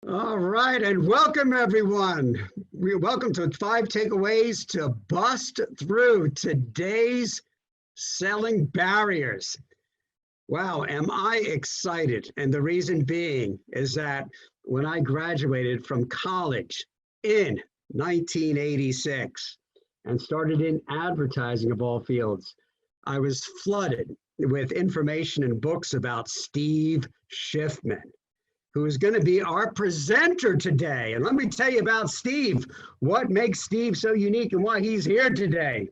All right, and welcome everyone. Welcome to 5 takeaways to bust through today's selling barriers. Wow, am I excited? And the reason being is that when I graduated from college in 1986 and started in advertising of all fields, I was flooded with information and books about Steve Schiffman, who is going to be our presenter today. And let me tell you about Steve, what makes Steve so unique and why he's here today.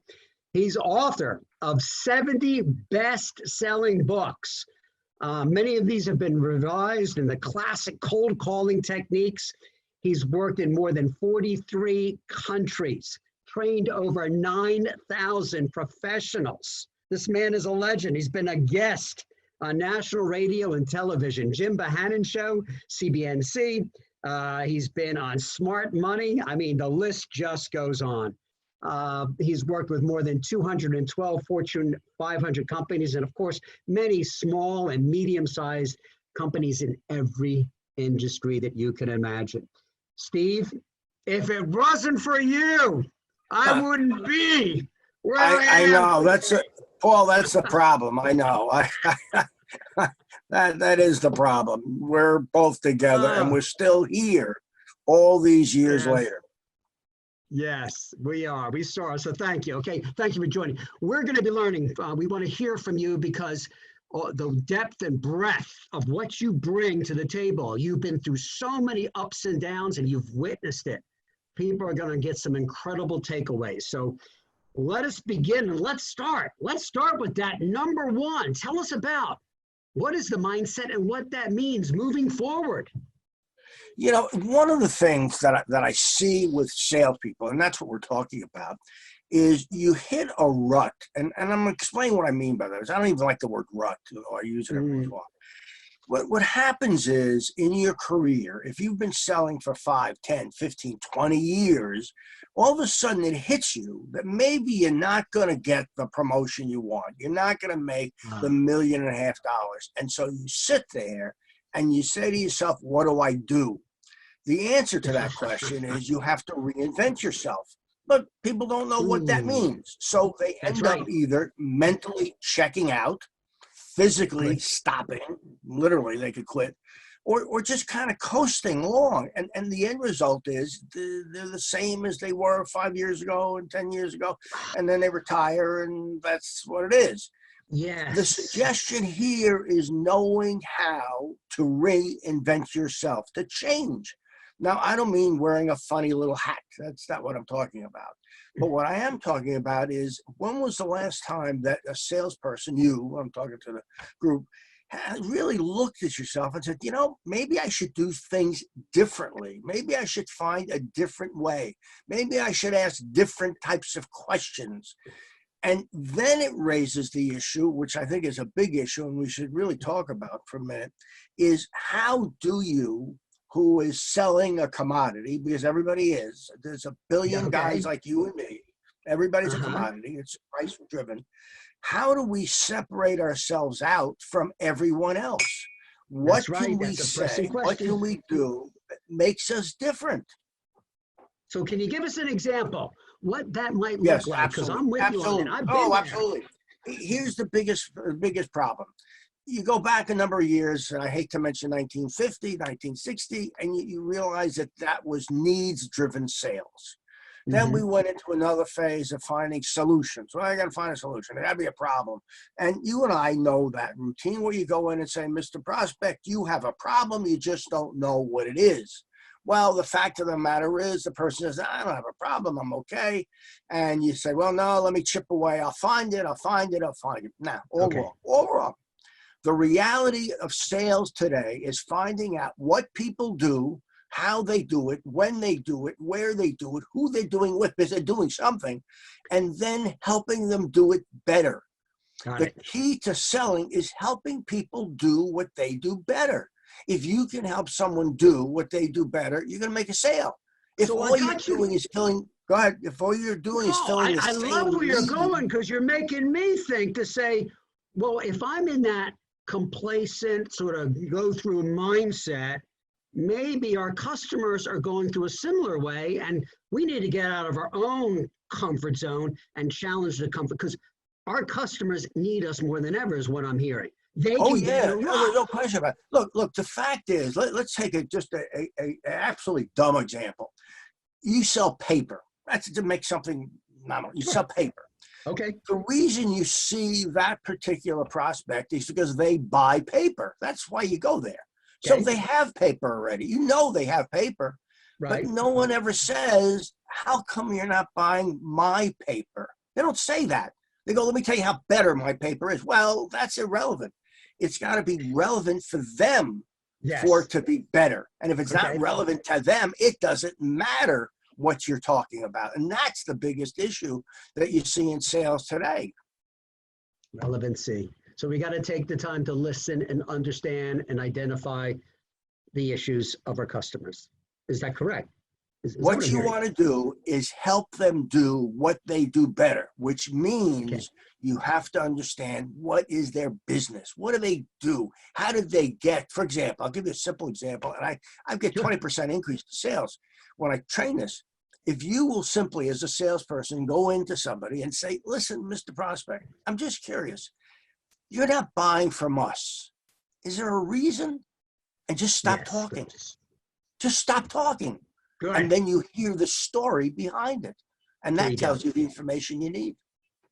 He's author of 70 best-selling books. Many of these have been revised in the classic cold calling techniques. He's worked in more than 43 countries, trained over 9,000 professionals. This man is a legend. He's been a guest on national radio and television, Jim Bohannon Show, CBNC. He's been on Smart Money. I mean, the list just goes on. He's worked with more than 212 Fortune 500 companies, and of course, many small and medium-sized companies in every industry that you can imagine. Steve, if it wasn't for you, I wouldn't be where I am. I know, Paul, that's the problem. I know. That is the problem. We're both together and we're still here all these years later. Yes, we are. We saw. So thank you. Okay, thank you for joining. We're going to be learning. We want to hear from you because the depth and breadth of what you bring to the table. You've been through so many ups and downs and you've witnessed it. People are going to get some incredible takeaways. So let us begin and let's start. Let's start with that number one. Tell us about what is the mindset and what that means moving forward. You know, one of the things that I see with salespeople, and that's what we're talking about, is you hit a rut. And I'm going to explain what I mean by that. I don't even like the word rut, or I use it every once. What happens is in your career, if you've been selling for 5, 10, 15, 20 years, all of a sudden it hits you that maybe you're not going to get the promotion you want. You're not going to make the $1.5 million. And so you sit there and you say to yourself, what do I do? The answer to that question is you have to reinvent yourself. But people don't know what that means. So they end up either mentally checking out, physically stopping, literally they could quit, or just kind of coasting along. And the end result is they're the same as they were 5 years ago and 10 years ago, and then they retire, and that's what it is. Yes. The suggestion here is knowing how to reinvent yourself, to change. Now, I don't mean wearing a funny little hat. That's not what I'm talking about. But what I am talking about is, when was the last time that a salesperson, I'm talking to the group, really looked at yourself and said, you know, maybe I should do things differently. Maybe I should find a different way. Maybe I should ask different types of questions. And then it raises the issue, which I think is a big issue and we should really talk about for a minute, is how do you, who is selling a commodity, because everybody is, there's a billion guys like you and me, everybody's a commodity, it's price driven. How do we separate ourselves out from everyone else? What can we say, what can we do that makes us different? So can you give us an example, what that might look like? Because I'm with you on it. I've been there. Absolutely. Here's the biggest problem. You go back a number of years, and I hate to mention 1950, 1960, and you realize that was needs-driven sales. Then we went into another phase of finding solutions. Well, I got to find a solution. It got to be a problem. And you and I know that routine where you go in and say, Mr. Prospect, you have a problem. You just don't know what it is. Well, the fact of the matter is the person says, I don't have a problem. I'm okay. And you say, well, no, let me chip away. I'll find it. I'll find it. I'll find it. Now, all wrong. All wrong. The reality of sales today is finding out what people do, how they do it, when they do it, where they do it, who they're doing with, because they're doing something, and then helping them do it better. The key to selling is helping people do what they do better. If you can help someone do what they do better, you're going to make a sale. If all you're doing is filling, go ahead. If all you're doing is filling the same need. I love where you're going, because you're making me think to say, well, if I'm in that complacent sort of go through mindset, maybe our customers are going through a similar way, and we need to get out of our own comfort zone and challenge the comfort, because our customers need us more than ever is what I'm hearing. They Oh can be yeah, the no, rock. there's no question about it. Look. The fact is, let's take just a absolutely dumb example. You sell paper. That's to make something nominal. You Sure. sell paper. Okay. The reason you see that particular prospect is because they buy paper. That's why you go there. So Okay. they have paper already. You know they have paper, but Right. no one ever says, how come you're not buying my paper? They don't say that. They go, let me tell you how better my paper is. Well, that's irrelevant. It's got to be relevant for them for Yes. it to be better. And if it's Okay. not relevant to them, it doesn't matter what you're talking about. And that's the biggest issue that you see in sales today. Relevancy. So we got to take the time to listen and understand and identify the issues of our customers. Is that correct? Is What I'm you hearing? want to do is help them do what they do better, which means Okay. you have to understand what is their business. What do they do? How did they get, for example, I'll give you a simple example, and I get Sure. 20% increase in sales when I train this. If you will simply, as a salesperson, go into somebody and say, listen, Mr. Prospect, I'm just curious. You're not buying from us. Is there a reason? And just stop Yes. talking. Just stop talking. Good. And then you hear the story behind it. And There that you go. tells you the information you need.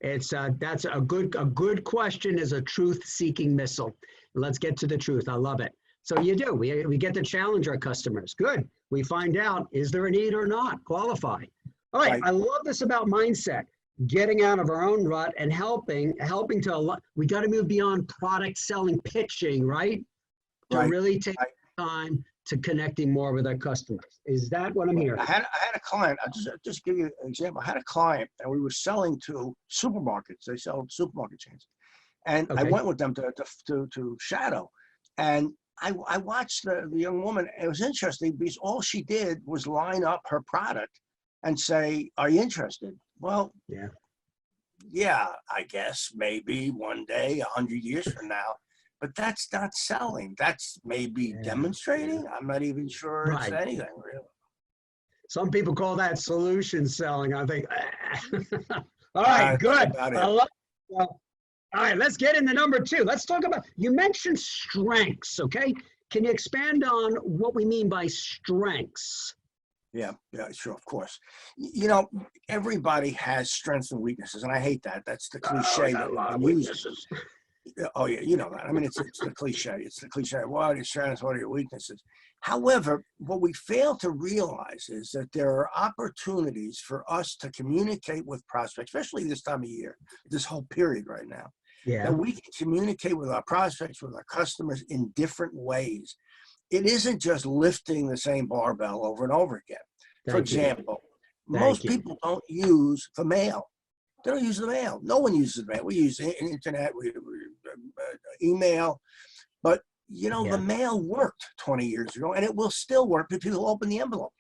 It's that's a good question is a truth-seeking missile. Let's get to the truth. I love it. So you do. We get to challenge our customers. Good. We find out, is there a need or not? Qualify. All right. Right. I love this about mindset. Getting out of our own rut and helping to, we got to move beyond product selling, pitching, right? To Right. really take Right. time to connecting more with our customers. Is that what I'm hearing? I had a client, I'll just give you an example. I had a client and we were selling to supermarkets. They sell supermarket chains. And I Okay. went with them to Shadow. And I watched the young woman. It was interesting because all she did was line up her product and say, are you interested? Well, yeah, I guess maybe one day, 100 years from now. But that's not selling. That's maybe demonstrating. I'm not even sure it's Right. anything really. Some people call that solution selling. I think. All right, good. About it. I love. Well, all right, let's get into number 2. Let's talk about. You mentioned strengths. Okay, can you expand on what we mean by strengths? Yeah, sure, of course. You know, everybody has strengths and weaknesses, and I hate that. That's the cliche that everyone uses. Oh yeah, you know that. I mean, it's the cliche. It's the cliche. What are your strengths? What are your weaknesses? However, what we fail to realize is that there are opportunities for us to communicate with prospects, especially this time of year, this whole period right now, Yeah. that we can communicate with our prospects, with our customers in different ways. It isn't just lifting the same barbell over and over again. For example, most people don't use the mail. They don't use the mail. No one uses the mail. We use the internet, we email, but you know, the mail worked 20 years ago and it will still work if people open the envelope.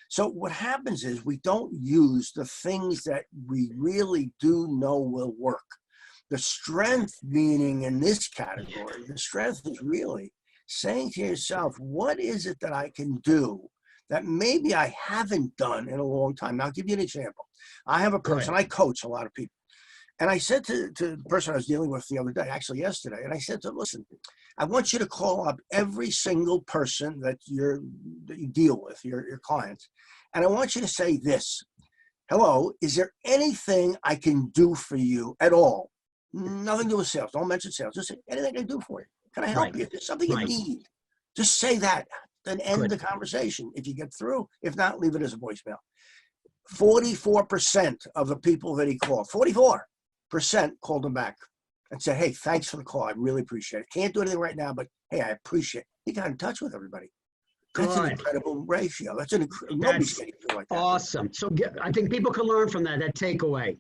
So what happens is we don't use the things that we really do know will work. The strength meaning in this category, the strength is really saying to yourself, what is it that I can do that maybe I haven't done in a long time? Now, I'll give you an example. I have a person, I coach a lot of people. And I said to the person I was dealing with the other day, actually yesterday, and I said to him, listen, I want you to call up every single person that you deal with, your clients. And I want you to say this: hello, is there anything I can do for you at all? Nothing to do with sales. Don't mention sales. Just say anything I can do for you. Can I help you? If there's something you need, just say that. Then end the conversation if you get through. If not, leave it as a voicemail. 44% of the people that he called, 44% called him back and said, hey, thanks for the call. I really appreciate it. Can't do anything right now, but hey, I appreciate it. He got in touch with everybody. That's an incredible ratio. Nobody's getting through like that. Awesome. So I think people can learn from that takeaway.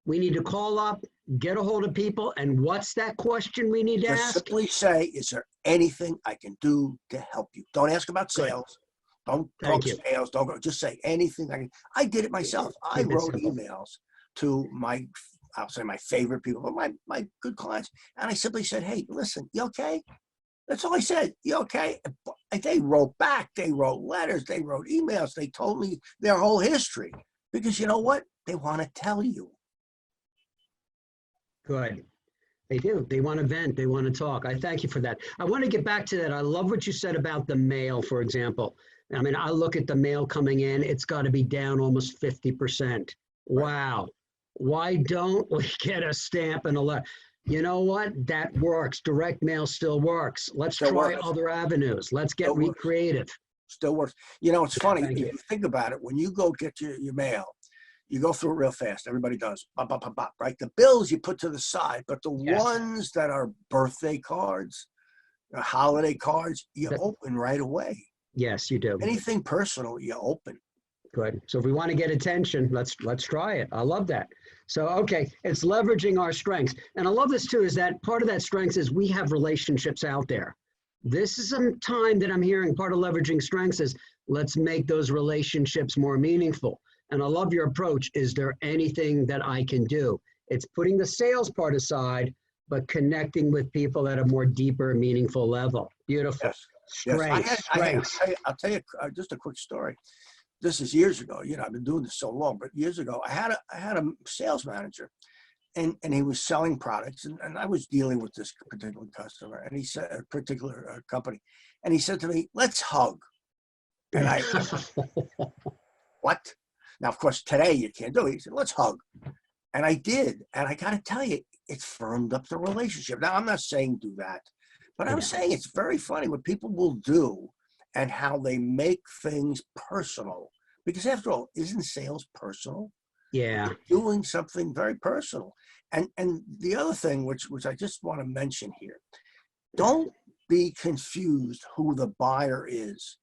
We need to call up, get a hold of people, and what's that question we need to ask? Simply say, is there anything I can do to help you? Don't ask about sales. Don't talk sales. Don't go. Just say anything I can. I did it myself. I wrote emails to I'll say my favorite people, but my good clients. And I simply said, hey, listen, you okay? That's all I said. You okay? They wrote back. They wrote letters. They wrote emails. They told me their whole history because you know what? They want to tell you. Good. They do. They want to vent. They want to talk. I thank you for that. I want to get back to that. I love what you said about the mail, for example. I mean, I look at the mail coming in, it's got to be down almost 50%. Wow. Why don't we get a stamp and a letter? You know what? That works. Direct mail still works. Let's Still try works. other avenues. Let's get Still works. creative. Still works. You know, it's funny. Thank If you. you think about it, when you go get your mail, you go through it real fast. Everybody does. Bop, bop, bop, bop, right? The bills you put to the side, but the Yes. ones that are birthday cards, holiday cards, you That- open right away. Yes, you do. Anything personal, you open. Good. So if we want to get attention, let's try it. I love that. So, okay, it's leveraging our strengths. And I love this too, is that part of that strength is we have relationships out there. This is some time that I'm hearing part of leveraging strengths is let's make those relationships more meaningful. And I love your approach. Is there anything that I can do? It's putting the sales part aside, but connecting with people at a more deeper, meaningful level. Beautiful. Yes. Strengths. Strengths. I'll tell you just a quick story. This is years ago. You know, I've been doing this so long, but years ago, I had a sales manager, and he was selling products, and I was dealing with this particular customer, and he said a particular company, and he said to me, "Let's hug," and I, what? Now, of course, today you can't do it. He said, "Let's hug," and I did, and I got to tell you, it firmed up the relationship. Now, I'm not saying do that, but I'm saying it's very funny what people will do and how they make things personal. Because after all, isn't sales personal? Yeah. You're doing something very personal. And the other thing, which I just want to mention here, don't be confused who the buyer is.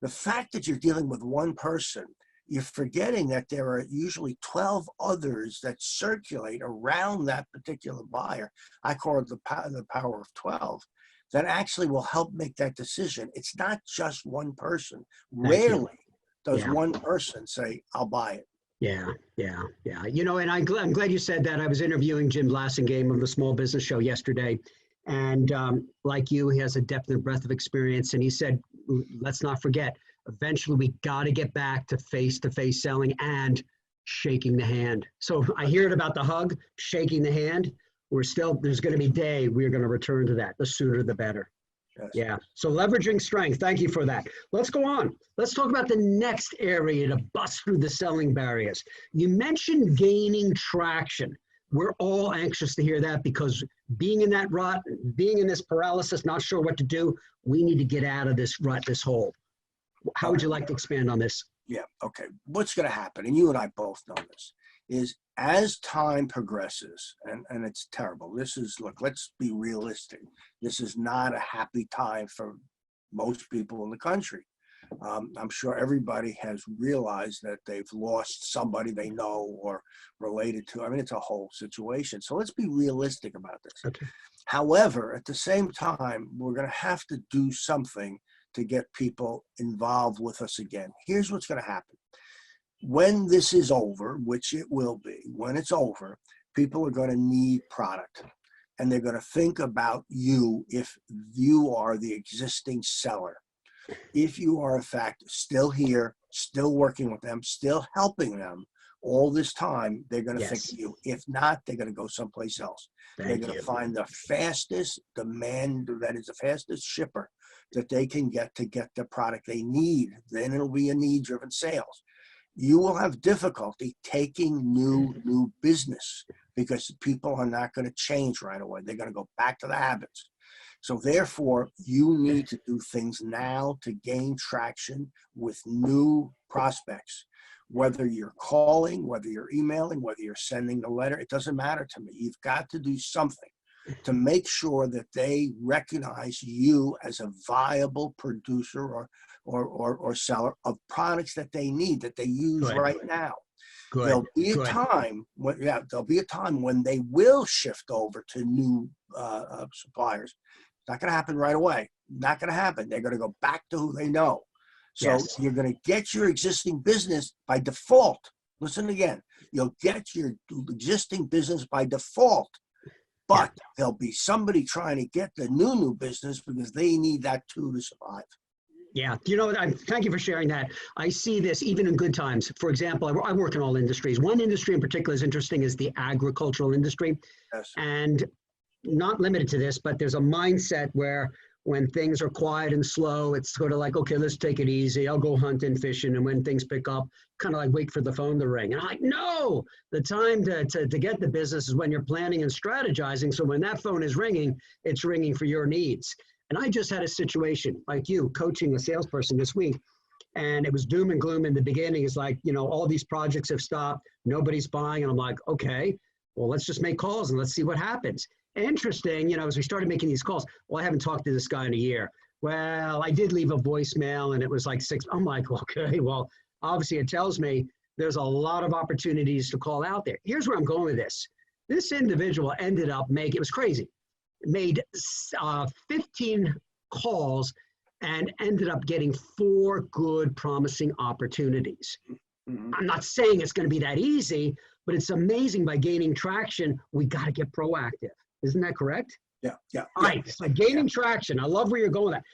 The fact that you're dealing with one person, you're forgetting that there are usually 12 others that circulate around that particular buyer. I call it the power of 12. That actually will help make that decision. It's not just one person. Rarely does one person say, "I'll buy it." Yeah. You know, and I'm glad you said that. I was interviewing Jim Blassingame of the Small Business Show yesterday. And like you, he has a depth and breadth of experience. And he said, let's not forget, eventually we got to get back to face-to-face selling and shaking the hand. So I hear it about the hug, shaking the hand. There's going to be a day we're going to return to that. The sooner the better. Yes. Yeah. So leveraging strength. Thank you for that. Let's go on. Let's talk about the next area to bust through the selling barriers. You mentioned gaining traction. We're all anxious to hear that because being in that rut, being in this paralysis, not sure what to do, we need to get out of this rut, this hole. How would you like to expand on this? Yeah. Okay. What's going to happen, and you and I both know this, is as time progresses, and it's terrible. Look, let's be realistic. This is not a happy time for most people in the country. I'm sure everybody has realized that they've lost somebody they know or related to. I mean, it's a whole situation. So let's be realistic about this. Okay. However, at the same time, we're going to have to do something to get people involved with us again. Here's what's going to happen. When this is over, which it will be, when it's over, people are going to need product. And they're going to think about you if you are the existing seller. If you are, in fact, still here, still working with them, still helping them all this time, they're going to think of you. If not, they're going to go someplace else. They're going to find the fastest fastest shipper that they can get to get the product they need. Then it'll be a need-driven sales. You will have difficulty taking new business because people are not going to change right away. They're going to go back to the habits. So therefore, you need to do things now to gain traction with new prospects. Whether you're calling, whether you're emailing, whether you're sending a letter, it doesn't matter to me. You've got to do something to make sure that they recognize you as a viable producer or seller of products that they need, that they use right now. There'll be a time when they will shift over to new suppliers. It's not going to happen right away. Not going to happen. They're going to go back to who they know. So you're going to get your existing business by default. Listen again. You'll get your existing business by default. But there'll be somebody trying to get the new business because they need that too to survive. Yeah, thank you for sharing that. I see this even in good times. For example, I work in all industries. One industry in particular is interesting is the agricultural industry. Yes. And not limited to this, but there's a mindset where when things are quiet and slow, it's sort of like, okay, let's take it easy. I'll go hunting, fishing. And when things pick up, kind of like wait for the phone to ring. And I'm like, no, the time to get the business is when you're planning and strategizing. So when that phone is ringing, it's ringing for your needs. And I just had a situation like you coaching a salesperson this week, and it was doom and gloom in the beginning. It's like, all these projects have stopped, nobody's buying. And I'm like, okay, well, let's just make calls and let's see what happens. Interesting, as we started making these calls, well, I haven't talked to this guy in a year. Well, I did leave a voicemail and it was like 6. I'm like, okay, well, obviously it tells me there's a lot of opportunities to call out there. Here's where I'm going with this. This individual ended up it was crazy. Made 15 calls and ended up getting 4 good, promising opportunities. Mm-hmm. I'm not saying it's going to be that easy, but it's amazing by gaining traction, we got to get proactive. Isn't that correct? Yeah. All right, so gaining traction. I love where you're going with that.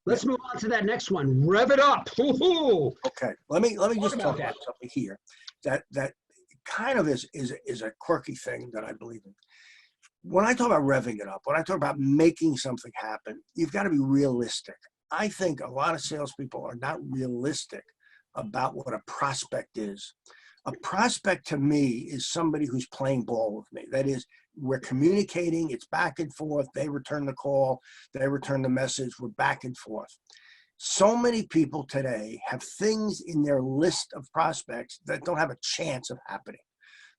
Let's move on to that next one. Rev it up. Woo-hoo. Okay, let me just talk about something here that kind of is a quirky thing that I believe in. When I talk about revving it up, when I talk about making something happen, you've got to be realistic. I think a lot of salespeople are not realistic about what a prospect is. A prospect to me is somebody who's playing ball with me. That is, we're communicating, it's back and forth. They return the call, they return the message, we're back and forth. So many people today have things in their list of prospects that don't have a chance of happening.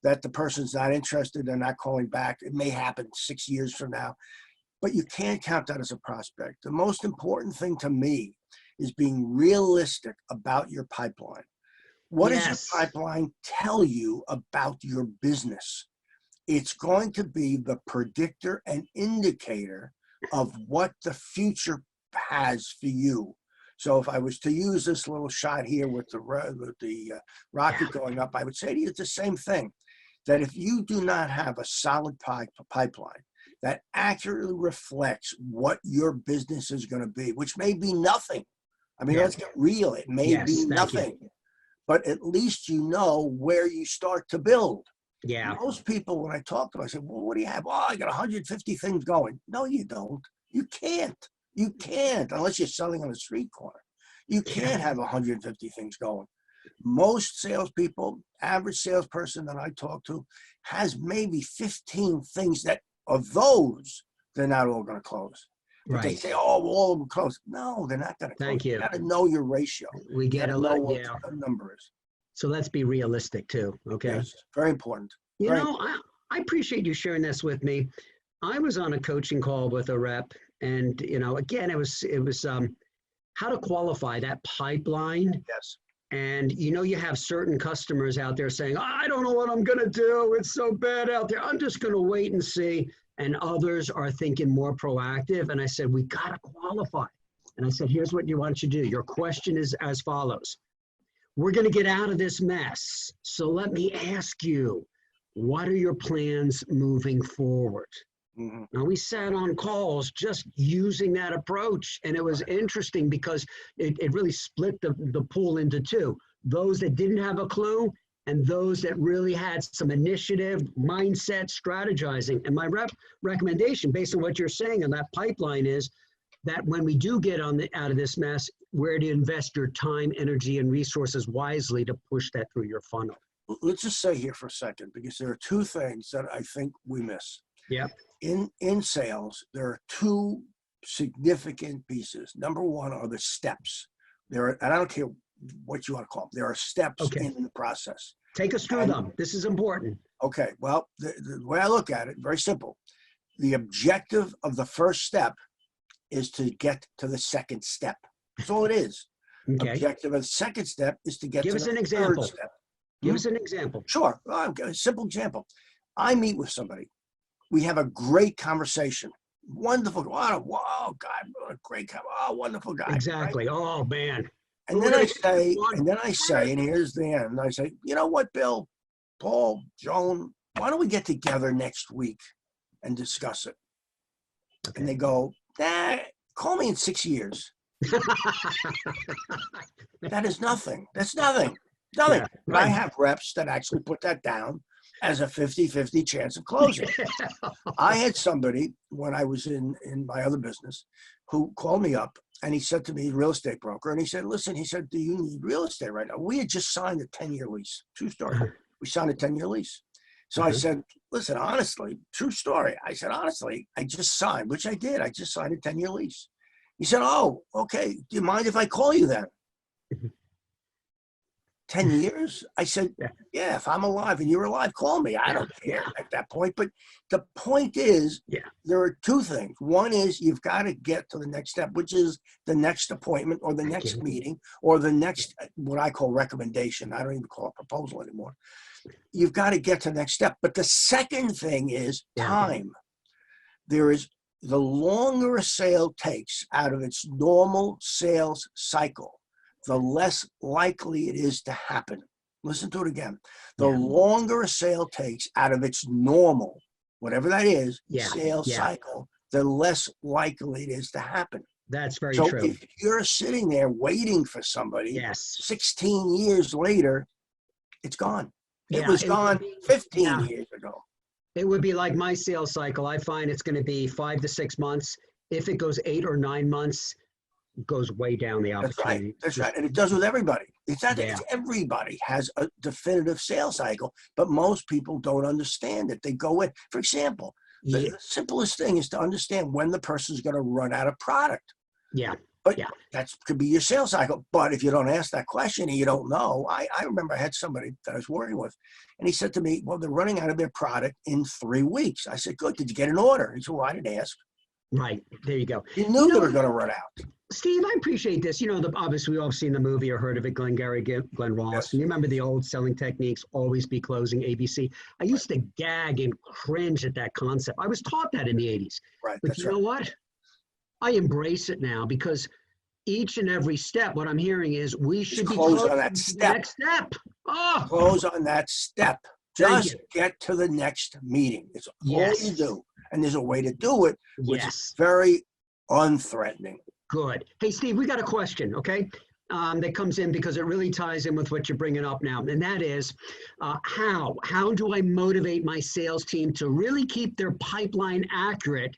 That the person's not interested, they're not calling back. It may happen 6 years from now, but you can't count that as a prospect. The most important thing to me is being realistic about your pipeline. What does your pipeline tell you about your business? It's going to be the predictor and indicator of what the future has for you. So if I was to use this little shot here with the rocket going up, I would say to you it's the same thing. That if you do not have a solid pipeline that accurately reflects what your business is going to be, which may be nothing. I mean, let's get real. It may be nothing. But at least you know where you start to build. Yeah. Most people, when I talk to them, I say, well, what do you have? Oh, I got 150 things going. No, you don't. You can't. You can't, unless you're selling on a street corner. You can't have 150 things going. Most salespeople, average salesperson that I talk to, has maybe 15 things that of those, they're not all going to close. But they say, oh, well, all of them close. No, they're not going to close. Thank you. You got to know your ratio. We get a lot, what the number is. So let's be realistic too, okay? Yes, very important. I appreciate you sharing this with me. I was on a coaching call with a rep, and again, it was how to qualify that pipeline. Yes. And you have certain customers out there saying, I don't know what I'm going to do. It's so bad out there. I'm just going to wait and see. And others are thinking more proactive. And I said, we got to qualify. And I said, here's what you want you to do. Your question is as follows. We're going to get out of this mess. So let me ask you, what are your plans moving forward? Mm-hmm. Now, we sat on calls just using that approach, and it was interesting because it really split the pool into two. Those that didn't have a clue and those that really had some initiative, mindset, strategizing. And my recommendation, based on what you're saying on that pipeline, is that when we do get out of this mess, where to invest your time, energy, and resources wisely to push that through your funnel. Let's just say here for a second, because there are two things that I think we miss. Yeah. In sales, there are two significant pieces. Number one are the steps. And I don't care what you want to call them. There are steps in the process. Take us through them. This is important. Okay. Well, the way I look at it, very simple. The objective of the first step is to get to the second step. That's all it is. Okay. Objective of the second step is to get to the third step. Give us an example. Sure. A simple example. I meet with somebody. We have a great conversation. Wonderful. Wow, God, what a great guy. Oh, wonderful guy. Exactly. Right? Oh, man. And then I say, and here's the end. I say, you know what, Bill, Paul, Joan, why don't we get together next week and discuss it. Okay. And they go, call me in 6 years. That is nothing. That's nothing. Nothing. Yeah, But I right. have reps that actually put that down as a 50-50 chance of closing. I had somebody when I was in my other business who called me up and he said to me, real estate broker, and he said, listen, he said, do you need real estate right now? We had just signed a 10-year lease. True story. We signed a 10-year lease. So I said, listen, honestly, true story. I said, honestly, I just signed, which I did. I just signed a 10-year lease. He said, oh, okay. Do you mind if I call you then? 10 years? I said, yeah, if I'm alive and you're alive, call me. I don't care at that point. But the point is, there are two things. One is you've got to get to the next step, which is the next appointment or the next meeting or the next, what I call recommendation. I don't even call it proposal anymore. You've got to get to the next step. But the second thing is time. There is, the longer a sale takes out of its normal sales cycle, the less likely it is to happen. Listen to it again. The longer a sale takes out of its normal, whatever that is, sales cycle, the less likely it is to happen. That's very true. So if you're sitting there waiting for somebody, 16 years later, it's gone. It was gone 15 years ago. It would be like my sales cycle. I find it's going to be 5 to 6 months. If it goes 8 or 9 months, it goes way down the opportunity. That's right. And it does with everybody. It's not that everybody has a definitive sales cycle, but most people don't understand it. They go in. For example, the simplest thing is to understand when the person's going to run out of product. But that could be your sales cycle. But if you don't ask that question and you don't know, I remember I had somebody that I was working with, and he said to me, well, they're running out of their product in 3 weeks. I said, good. Did you get an order? He said, well, I didn't ask. Right. There you go. You knew they were going to run out. Steve, I appreciate this. You know, obviously we've all seen the movie or heard of it, Glengarry Glen Ross. And you remember the old selling techniques, always be closing, ABC. I used to gag and cringe at that concept. I was taught that in the 80s. But you know what? I embrace it now because each and every step, what I'm hearing is we should be close on that step. Next step. Oh. Close on that step. Just get to the next meeting. It's all you do. And there's a way to do it, which is very unthreatening. Good. Hey, Steve, we got a question, okay? That comes in because it really ties in with what you're bringing up now. And that is, how do I motivate my sales team to really keep their pipeline accurate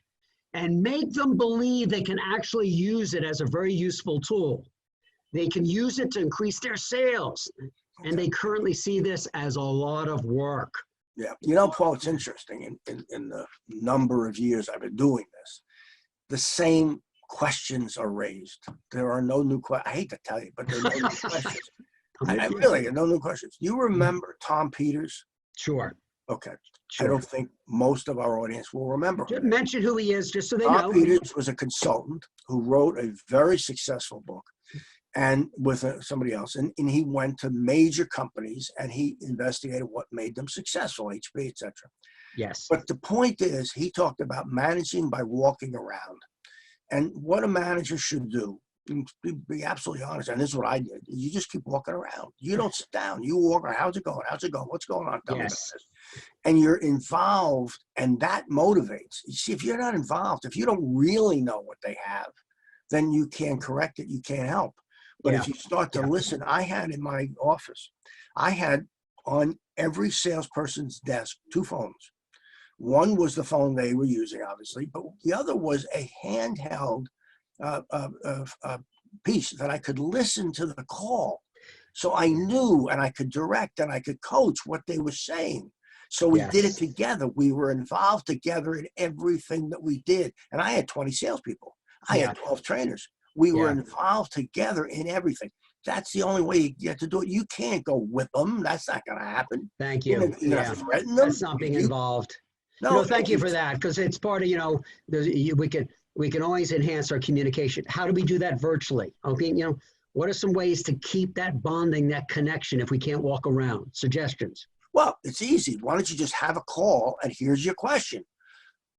and make them believe they can actually use it as a very useful tool? They can use it to increase their sales. And they currently see this as a lot of work. Yeah. You know, Paul, it's interesting. In the number of years I've been doing this, the same questions are raised. There are no new questions. I hate to tell you, but there are no new questions. I really, no new questions. You remember Tom Peters? Sure. Okay. Sure. I don't think most of our audience will remember him. Mention who he is just so they know. Tom Peters was a consultant who wrote a very successful book and with somebody else. And he went to major companies and he investigated what made them successful, HP, etc. Yes. But the point is, he talked about managing by walking around. And what a manager should do, be absolutely honest, and this is what I did, you just keep walking around. You don't sit down. You walk around. How's it going? How's it going? What's going on? Tell me about this. And you're involved, and that motivates. You see, if you're not involved, if you don't really know what they have, then you can't correct it. You can't help. But if you start to listen, I had in my office, I had on every salesperson's desk 2 phones. One was the phone they were using, obviously, but the other was a handheld piece that I could listen to the call. So I knew and I could direct and I could coach what they were saying. So we did it together. We were involved together in everything that we did. And I had 20 salespeople. I had 12 trainers. We were involved together in everything. That's the only way you get to do it. You can't go whip them. That's not going to happen. Thank you. You're gonna threaten them. That's not being involved. No, thank you for that, because it's part of, we can always enhance our communication. How do we do that virtually? Okay, what are some ways to keep that bonding, that connection if we can't walk around? Suggestions? Well, it's easy. Why don't you just have a call and here's your question.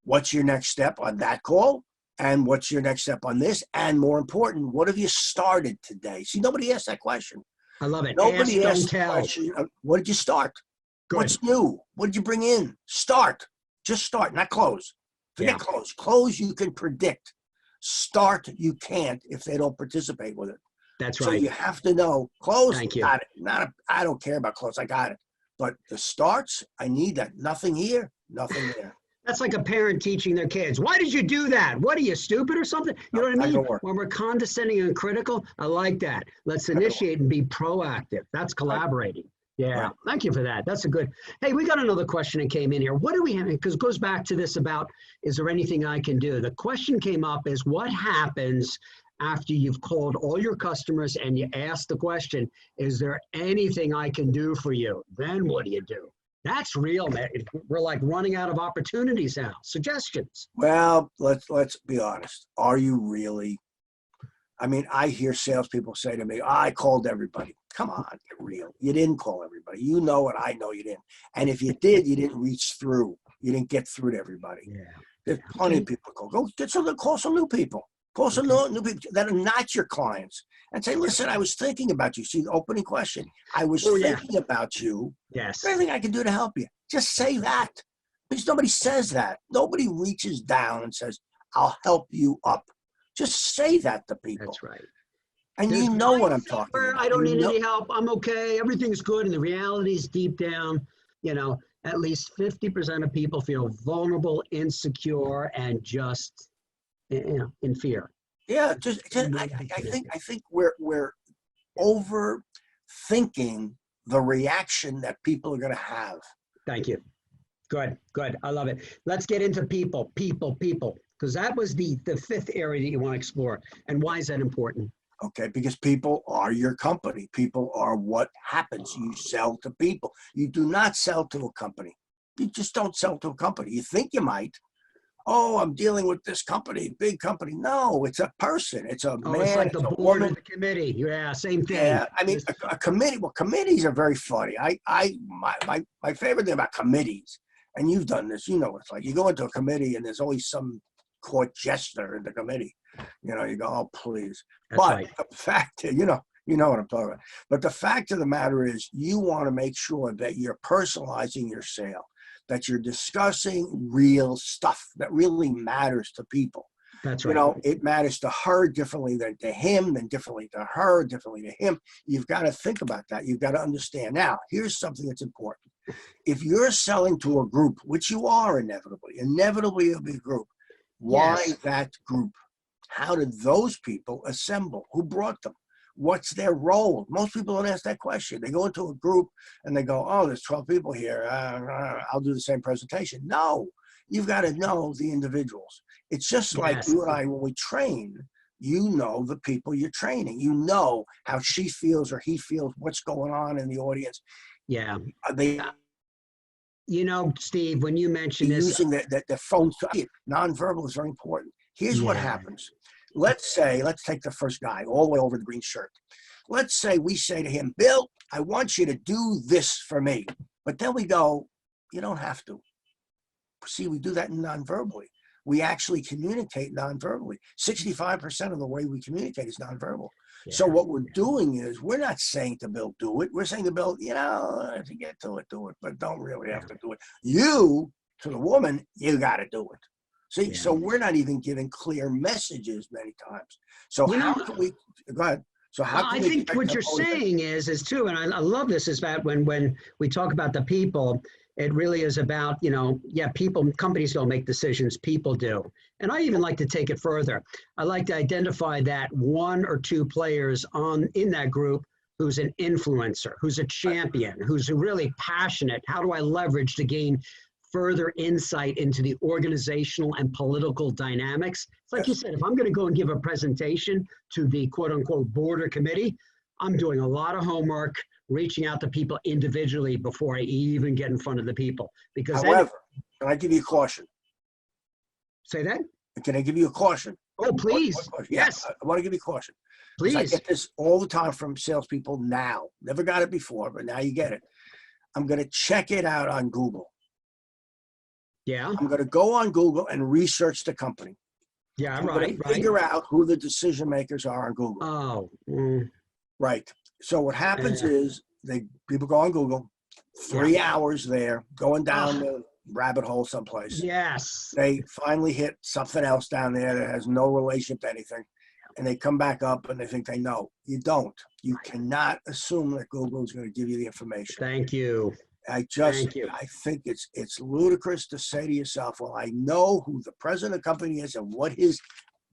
What's your next step on that call? And what's your next step on this? And more important, what have you started today? See, nobody asked that question. I love it. Nobody asked the question, what did you start? Good. What's new? What did you bring in? Start. Just start, not close. Forget Yeah. close. Close you can predict. Start you can't if they don't participate with it. That's So right. you have to know, close, Thank you. got it. I don't care about close, I got it. But the starts, I need that. Nothing here, nothing there. That's like a parent teaching their kids. Why did you do that? What are you, stupid or something? You know what I Not mean? gonna work. When we're condescending and critical, I like that. Let's Not gonna initiate and be proactive. That's collaborating. Yeah, Right. thank you for that. That's a good. Hey, we got another question that came in here. What do we have? Because it goes back to this about, is there anything I can do? The question came up is what happens after you've called all your customers and you ask the question, is there anything I can do for you? Then what do you do? That's real, man. We're like running out of opportunities now. Suggestions. Well, let's be honest. Are you really? I mean, I hear salespeople say to me, I called everybody. Come on, get real. You didn't call everybody. You know it. I know you didn't. And if you did, you didn't reach through. You didn't get through to everybody. Yeah. There's plenty of people to call. Go get some, call some new people. Call some new people that are not your clients and say, listen, I was thinking about you. See, the opening question. I was thinking about you. Yes. Is there anything I can do to help you? Just say that. Because nobody says that. Nobody reaches down and says, I'll help you up. Just say that to people. That's right. And you know what I'm talking about. I don't need any help. I'm okay. Everything's good. And the reality is deep down, at least 50% of people feel vulnerable, insecure, and just in fear. Yeah, I think we're overthinking the reaction that people are going to have. Thank you. Good. I love it. Let's get into people, because that was the fifth area that you want to explore. And why is that important? Okay, because people are your company. People are what happens. You sell to people. You do not sell to a company. You just don't sell to a company. You think you might. Oh, I'm dealing with this company, big company. No, it's a person. It's a man. It's like the board woman, the committee. Yeah, same thing. Yeah, I mean, a committee. Well, committees are very funny. My favorite thing about committees, and you've done this. You know what it's like. You go into a committee and there's always some court jester in the committee. You go, oh please. That's right. The fact, you know what I'm talking about. But the fact of the matter is, you want to make sure that you're personalizing your sale, that you're discussing real stuff that really matters to people. That's right. It matters to her differently than to him, then differently to her, differently to him. You've got to think about that. You've got to understand. Now, here's something that's important. If you're selling to a group, which you are inevitably it'll be a group. Why that group? How did those people assemble? Who brought them? What's their role? Most people don't ask that question. They go into a group and they go, oh, there's 12 people here. I'll do the same presentation. No, you've got to know the individuals. It's just like you and I, when we train, you know the people you're training. You know how she feels or he feels, what's going on in the audience. Yeah. They Steve, when you mentioned this. Using the phone, nonverbal is very important. Here's what happens. Let's take the first guy all the way over the green shirt. Let's say we say to him, Bill, I want you to do this for me. But then we go, you don't have to. See, we do that non-verbally. We actually communicate non-verbally. 65% of the way we communicate is non-verbal. Yeah. So what we're doing is, we're not saying to Bill, do it. We're saying to Bill, if you get to it, do it, but don't really have to do it. You, to the woman, you got to do it. See, so we're not even giving clear messages many times. So how can we, go ahead. So how can I think what you're saying is too, and I love this, is that when we talk about the people, it really is about, people, companies don't make decisions, people do. And I even like to take it further. I like to identify that one or two players in that group who's an influencer, who's a champion, who's really passionate. How do I leverage to gain further insight into the organizational and political dynamics? It's like you said, if I'm going to go and give a presentation to the quote unquote board or committee, I'm doing a lot of homework, reaching out to people individually before I even get in front of the people. Because however, can I give you a caution? Say that? Can I give you a caution? Oh, please. Yes. I want to give you a caution. Please. I get this all the time from salespeople now. Never got it before, but now you get it. I'm going to check it out on Google. Yeah. I'm going to go on Google and research the company. Yeah, I'm going to figure out who the decision makers are on Google. Oh. Right. So what happens is people go on Google, 3 hours there, going down rabbit hole someplace. Yes. They finally hit something else down there that has no relation to anything. And they come back up and they think they know. You don't. You cannot assume that Google is going to give you the information. Thank you. I Thank you. think it's ludicrous to say to yourself, well, I know who the president of the company is and what his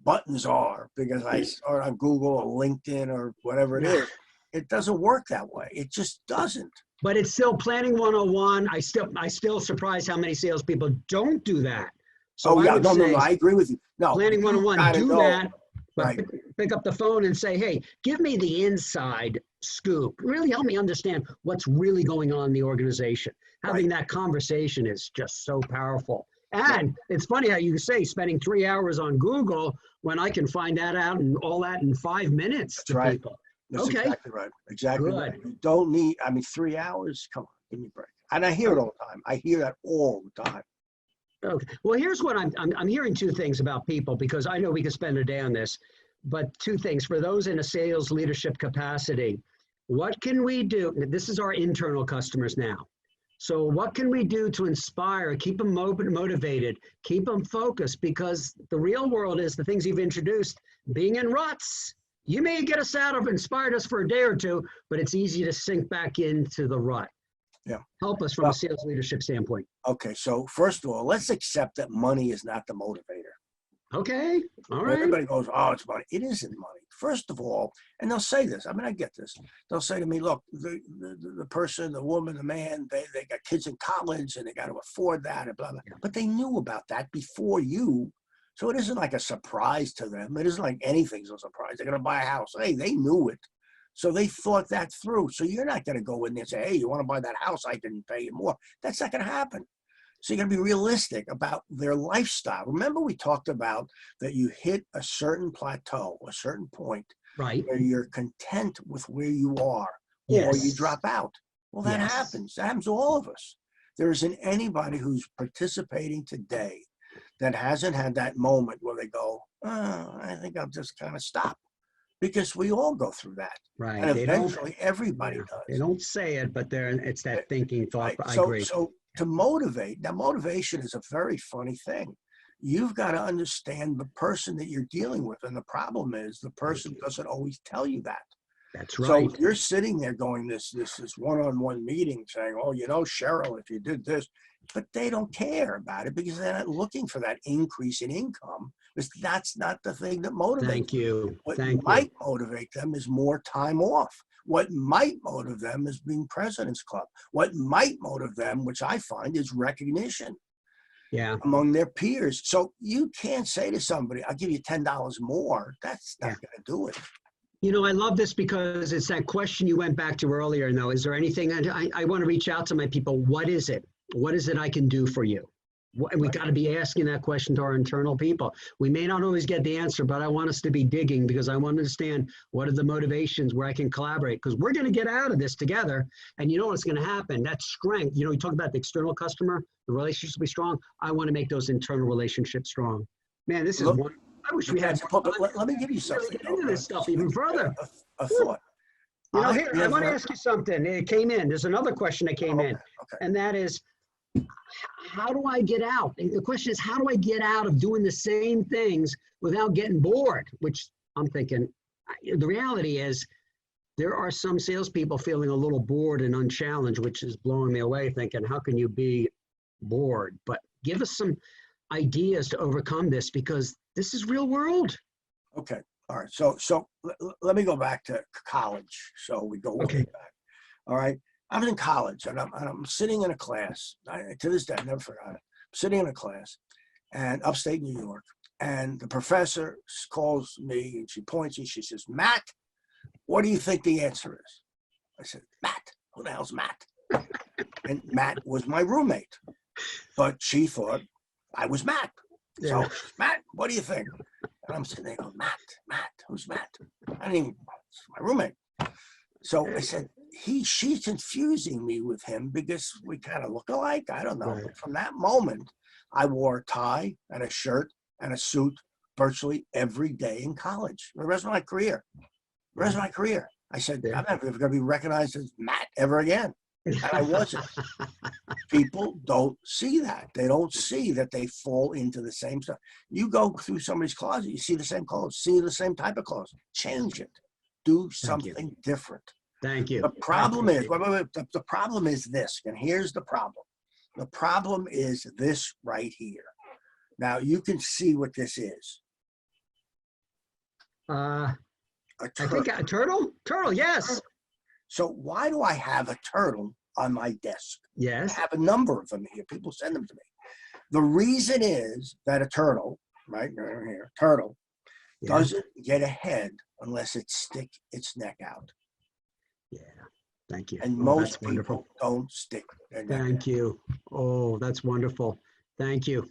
buttons are because I saw it on Google or LinkedIn or whatever it is. It doesn't work that way. It just doesn't. But it's still planning 101. I still surprised how many salespeople don't do that. So No, I agree with you. No, planning 101, do that. But right. pick up the phone and say, hey, give me the inside scoop. Really help me understand what's really going on in the organization. Having that conversation is just so powerful. And it's funny how you say spending 3 hours on Google when I can find that out and all that in 5 minutes. That's right. People. That's okay. Exactly right. Exactly Good. right. You don't need, 3 hours. Come on, give me a break. And I hear it all the time. I hear that all the time. Okay. Well, here's what I'm hearing two things about people because I know we could spend a day on this, but two things for those in a sales leadership capacity. What can we do? This is our internal customers now. So what can we do to inspire, keep them motivated, keep them focused? Because the real world is the things you've introduced, being in ruts. You may get us out of, inspired us for a day or two, but it's easy to sink back into the rut. Yeah. Help us from a sales leadership standpoint. Okay, so first of all, let's accept that money is not the motivator. Okay, all right. Everybody goes, oh, it's money. It isn't money. First of all, and they'll say this. I get this. They'll say to me, look, the person, the woman, the man, they got kids in college and they got to afford that and blah, blah. But they knew about that before you. So it isn't like a surprise to them. It isn't like anything's a surprise. They're going to buy a house. Hey, they knew it. So they thought that through. So you're not going to go in there and say, hey, you want to buy that house? I can pay you more. That's not going to happen. So you're going to be realistic about their lifestyle. Remember we talked about that you hit a certain plateau, a certain point, right, where you're content with where you are, or you drop out. Well, that happens. That happens to all of us. There isn't anybody who's participating today that hasn't had that moment where they go, oh, I think I'll just kind of stop. Because we all go through that. Right. And eventually everybody does. They don't say it, but it's that thinking thought. Right. I agree. So to motivate, now motivation is a very funny thing. You've got to understand the person that you're dealing with. And the problem is the person doesn't always tell you that. That's right. So you're sitting there going this one-on-one meeting saying, oh, Cheryl, if you did this, but they don't care about it because they're not looking for that increase in income. Because that's not the thing that motivates Thank you. What might motivate them is more time off. What might motivate them is being President's Club. What might motivate them, which I find, is recognition among their peers. So you can't say to somebody, I'll give you $10 more. That's not going to do it. I love this because it's that question you went back to earlier. Though, is there anything I want to reach out to my people? What is it? What is it I can do for you? We got to be asking that question to our internal people. We may not always get the answer, but I want us to be digging because I want to understand what are the motivations where I can collaborate because we're going to get out of this together. And you know what's going to happen? That strength, you talk about the external customer, the relationships will be strong. I want to make those internal relationships strong. Man, this is one. I wish we had. Let me give you something. Get into this stuff even further. A thought. Here, I want to ask you something. It came in. There's another question that came in, and that is, how do I get out? And the question is, how do I get out of doing the same things without getting bored? Which I'm thinking, the reality is, there are some salespeople feeling a little bored and unchallenged, which is blowing me away. Thinking, how can you be bored? But give us some ideas to overcome this because this is real world. Okay. All right. So let me go back to college. So we go way back. All right. I was in college and I'm sitting in a class. To this day, I never forgot it. I'm sitting in a class and upstate New York. And the professor calls me and she points and she says, Matt, what do you think the answer is? I said, Matt, who the hell's Matt? And Matt was my roommate. But she thought I was Matt. So, Matt, what do you think? And I'm sitting there going, Matt, who's Matt? I didn't even, it's my roommate. So I said, she's confusing me with him because we kind of look alike. I don't know. Right. But from that moment, I wore a tie and a shirt and a suit virtually every day in college. The rest of my career. I said, I'm never going to be recognized as Matt ever again. And I wasn't. People don't see that. They don't see that they fall into the same stuff. You go through somebody's closet, you see the same clothes, see the same type of clothes. Change it. Do Thank you. something different. Thank you. The problem I is, appreciate it. the problem is this, and here's the problem. The problem is this right here. Now you can see what this is. A I turtle. think a turtle? Turtle, yes. So why do I have a turtle on my desk? I Yes. have a number of them here. People send them to me. The reason is that a turtle, right here, turtle, Yeah. doesn't get ahead unless it sticks its neck out. Yeah. Thank you. And Oh, most that's wonderful. people don't stick their neck Thank out. you. Oh, that's wonderful. Thank you.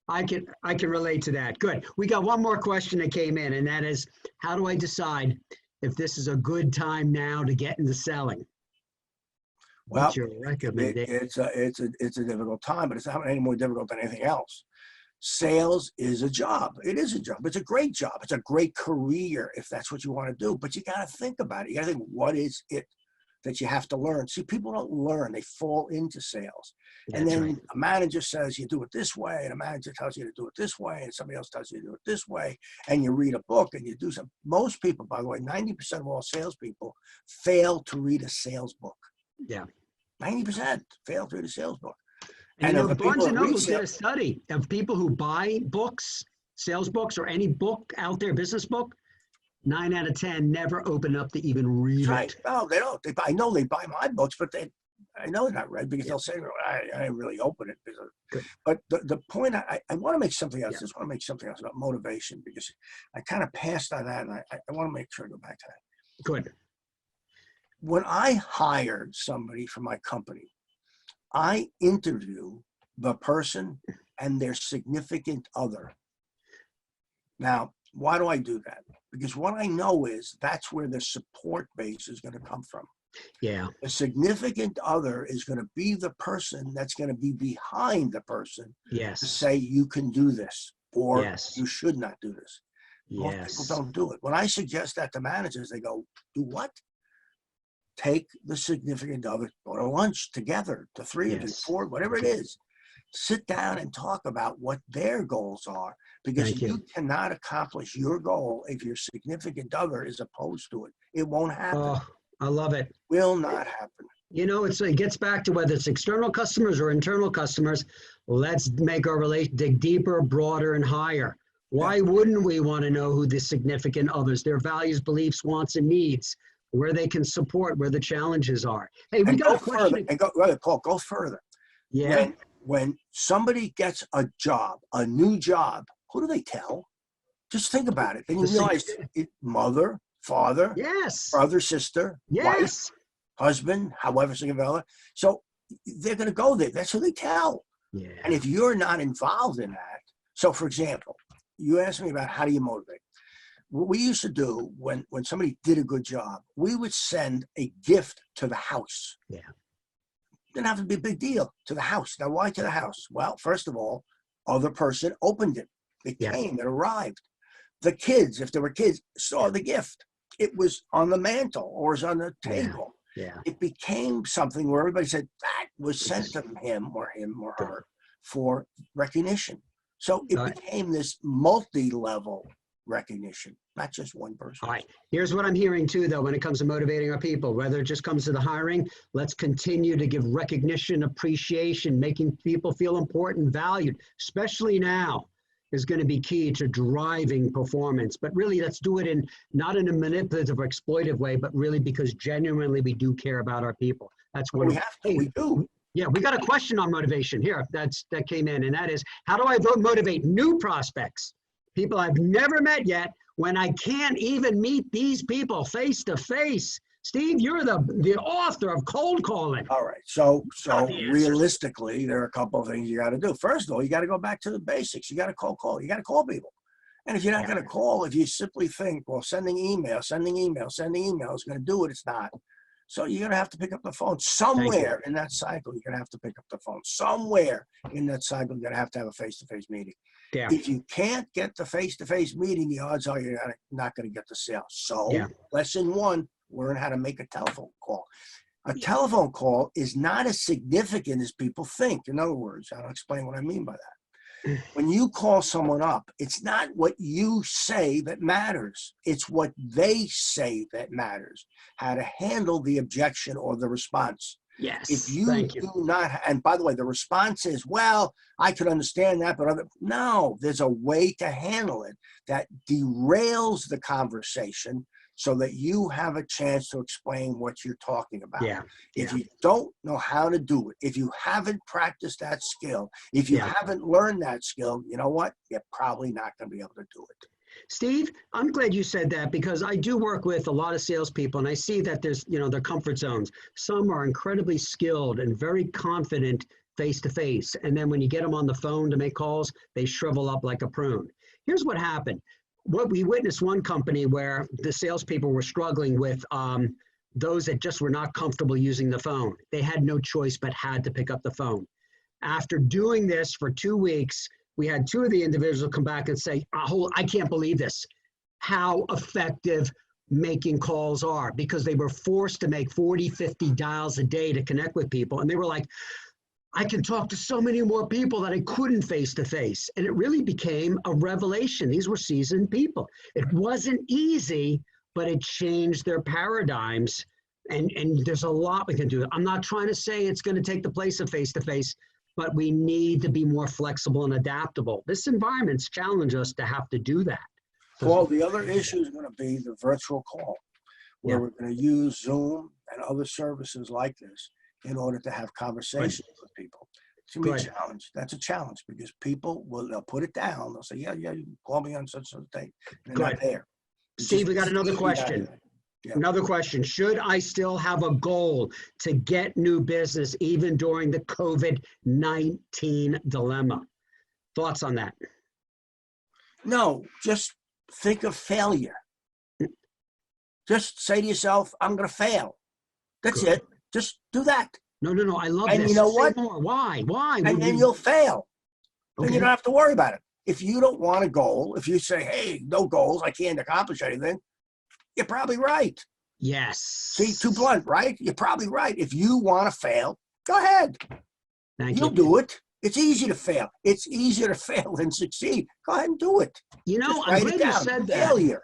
I can relate to that. Good. We got one more question that came in, and that is, how do I decide if this is a good time now to get into selling? Well, What's your recommendation? it's a difficult time, but it's not any more difficult than anything else. Sales is a job. It is a job. It's a great job. It's a great career if that's what you want to do. But you got to think about it. You got to think, what is it that you have to learn? See, people don't learn. They fall into sales. And That's then right. a manager says you do it this way, and a manager tells you to do it this way, and somebody else tells you to do it this way, and you read a book and you do something. Most people, by the way, 90% of all salespeople fail to read a sales book. Yeah. 90% fail to read a sales book. And of the people Barnes and that read Noble did a sales- study of people who buy books, sales books, or any book out there, business book. 9 out of 10 never open up to even read Right. it. No, they don't. I know they buy my books, but I know they're not read because Yeah. they'll say, I didn't really open it. Good. But the point, I want to make something else. Yeah. I just want to make something else about motivation because I kind of passed on that, and I want to make sure I go back to that. Good. When I hired somebody for my company, I interview the person and their significant other. Now, why do I do that? Because what I know is that's where the support base is going to come from. Yeah. A significant other is going to be the person that's going to be behind the person to Yes. say you can do this or Yes. you should not do this. Most Yes. people don't do it. When I suggest that to managers, they go, do what? Take the significant other, go to lunch together, the three of you, Yes. four, whatever it is. Sit down and talk about what their goals are, because Thank you you. cannot accomplish your goal if your significant other is opposed to it. It won't happen. Oh, I love it. Will not happen. You know, it gets back to whether it's external customers or internal customers. Let's make our relation dig deeper, broader, and higher. Why wouldn't we want to know who the significant others, their values, beliefs, wants, and needs, where they can support, where the challenges are? Hey, we And got go a question. further. And go, rather, Paul, go further. Yeah. When somebody gets a job, a new job, who do they tell? Just think about it. Then you The realize mother, father, Yes. brother, sister, wife, Yes. husband, however significant other. So they're going to go there. That's who they tell. Yeah. And if you're not involved in that, so for example, you asked me about how do you motivate. What we used to do when somebody did a good job, we would send a gift to the house. Yeah. Didn't have to be a big deal, to the house. Now, why to the house? Well, first of all, other person opened it. It Yeah. came, it arrived. The kids, if there were kids, saw the gift. It was on the mantle or was on the table. Yeah. It became something where everybody said that was sent to him or her for recognition. So it became this multi-level recognition, not just one person. All right. Here's what I'm hearing too, though, when it comes to motivating our people, whether it just comes to the hiring, let's continue to give recognition, appreciation, making people feel important, valued, especially now, is going to be key to driving performance. But really, let's do it not in a manipulative or exploitive way, but really because genuinely we do care about our people. That's what we have to. We do. Yeah, we got a question on motivation here that came in, and that is, how do I motivate new prospects, people I've never met yet, when I can't even meet these people face to face? Steve, you're the author of Cold Calling. All right. So the answer. realistically, there are a couple of things you got to do. First of all, you got to go back to the basics. You got to call. You got to call people. And if you're not going to call, if you simply think, well, sending email is going to do it, it's not. So you're going to have to pick up the phone somewhere in that cycle. You're going to have to pick up the phone somewhere in that cycle. You're going to have a face-to-face meeting. Yeah. If you can't get the face-to-face meeting, the odds are you're not going to get the sale. So lesson one, learn how to make a telephone call. A telephone call is not as significant as people think. In other words, I'll explain what I mean by that. When you call someone up, it's not what you say that matters. It's what they say that matters. How to handle the objection or the response. Yes, If you thank you. do not, and by the way, the response is, well, I could understand that, but no, there's a way to handle it that derails the conversation so that you have a chance to explain what you're talking about. Yeah, If yeah, you don't know how to do it, if you haven't practiced that skill, if you yeah. haven't learned that skill, you know what? You're probably not going to be able to do it. Steve, I'm glad you said that because I do work with a lot of salespeople and I see that there's, their comfort zones. Some are incredibly skilled and very confident face to face. And then when you get them on the phone to make calls, they shrivel up like a prune. Here's what happened. What we witnessed one company where the salespeople were struggling with those that just were not comfortable using the phone. They had no choice but had to pick up the phone. After doing this for 2 weeks, we had 2 of the individuals come back and say, oh, I can't believe this, how effective making calls are, because they were forced to make 40, 50 dials a day to connect with people. And they were like, I can talk to so many more people that I couldn't face to face. And it really became a revelation. These were seasoned people. It wasn't easy, but it changed their paradigms. And there's a lot we can do. I'm not trying to say it's going to take the place of face to face, but we need to be more flexible and adaptable. This environment's challenged us to have to do that. Well, the other issue is going to be the virtual call, where we're going to use Zoom and other services like this in order to have conversations with people. It's going to be a challenge. That's a challenge because people they'll put it down. They'll say, yeah, you can call me on such a date. And they're not there. Steve, we got another question. Yeah. Another question. Should I still have a goal to get new business even during the COVID-19 dilemma? Thoughts on that? No, just think of failure. Just say to yourself, I'm going to fail. That's it. Just do that. No. I love this. And you know what? More. Why? And then you'll fail. Okay. Then you don't have to worry about it. If you don't want a goal, if you say, hey, no goals, I can't accomplish anything, you're probably right. Yes. See, too blunt, right? You're probably right. If you want to fail, go ahead. You'll do it. It's easy to fail. It's easier to fail than succeed. Go ahead and do it. I'm glad you said that. Failure.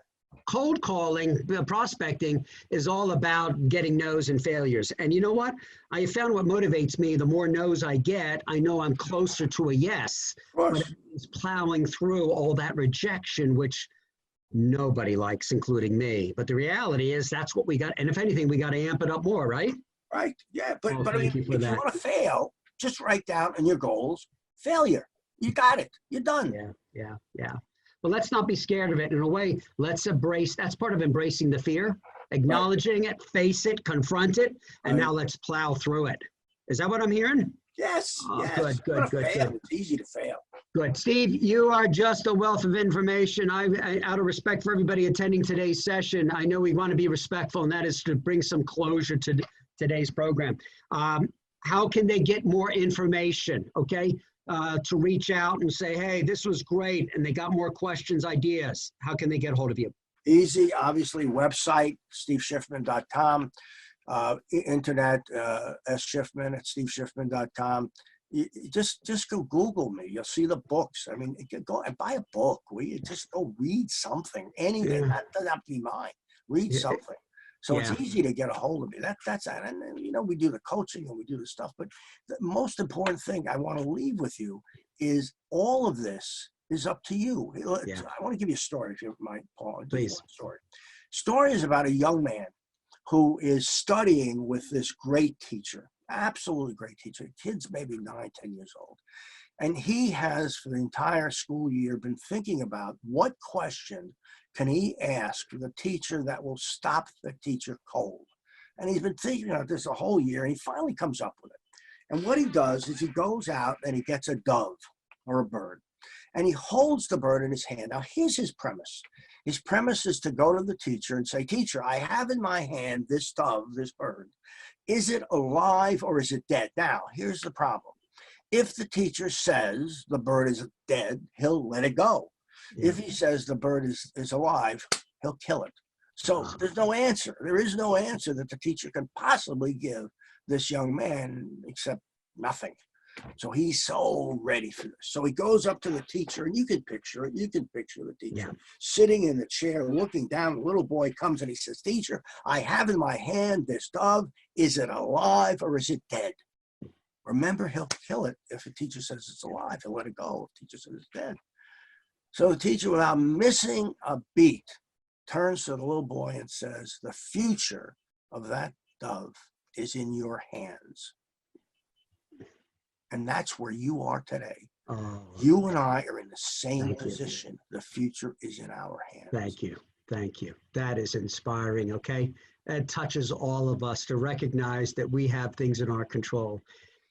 Cold calling, prospecting is all about getting no's and failures. And you know what? I found what motivates me, the more no's I get, I know I'm closer to a yes. Of course. But it's plowing through all that rejection, which nobody likes, including me. But the reality is that's what we got. And if anything, we got to amp it up more, right? Right. Yeah. But I mean, if you want to fail, just write down in your goals, failure. You got it. You're done. Yeah. But let's not be scared of it. In a way, let's embrace, that's part of embracing the fear, acknowledging it, face it, confront it, and now let's plow through it. Is that what I'm hearing? Yes. Good. It's easy to fail. Good. Steve, you are just a wealth of information. I out of respect for everybody attending today's session, I know we want to be respectful, and that is to bring some closure to today's program. How can they get more information, to reach out and say, hey, this was great, and they got more questions, ideas? How can they get a hold of you? Easy, obviously, website, steveschiffman.com, internet, sschiffman@steveschiffman.com. Just go Google me. You'll see the books. I mean, go and buy a book. Just go read something. Anything. That doesn't have to be mine. Read something. So it's easy to get a hold of me. That's that. And we do the coaching and we do the stuff. But the most important thing I want to leave with you is all of this is up to you. I want to give you a story, if you mind, Paul. Please. Story is about a young man who is studying with this great teacher, absolutely great teacher. Kid's maybe 9, 10 years old. And he has, for the entire school year, been thinking about what question can he ask the teacher that will stop the teacher cold. And he's been thinking about this a whole year, and he finally comes up with it. And what he does is he goes out and he gets a dove or a bird, and he holds the bird in his hand. Now, here's his premise. His premise is to go to the teacher and say, teacher, I have in my hand this dove, this bird. Is it alive or is it dead? Now, here's the problem. If the teacher says the bird is dead, he'll let it go. If he says the bird is alive, he'll kill it. So there's no answer. There is no answer that the teacher can possibly give this young man except nothing. So he's so ready for this. So he goes up to the teacher, and you can picture it. You can picture the teacher sitting in the chair, looking down. The little boy comes and he says, "Teacher, I have in my hand this dove. Is it alive or is it dead?" Remember, he'll kill it if the teacher says it's alive. He'll let it go if the teacher says it's dead. So the teacher, without missing a beat, turns to the little boy and says, "The future of that dove is in your hands." And that's where you are today. Oh, you and I are in the same position. The future is in our hands. Thank you. Thank you. That is inspiring, okay? It touches all of us to recognize that we have things in our control.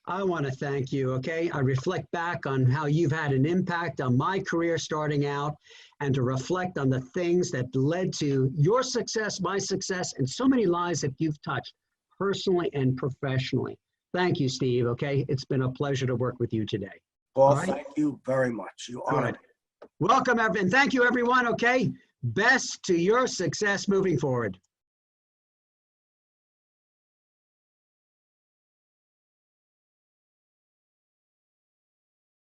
I want to thank you, okay? I reflect back on how you've had an impact on my career starting out, and to reflect on the things that led to your success, my success, and so many lives that you've touched personally and professionally. Thank you, Steve, okay? It's been a pleasure to work with you today. Paul, thank you very much. You are. Welcome, and thank you, everyone, okay? Best to your success moving forward.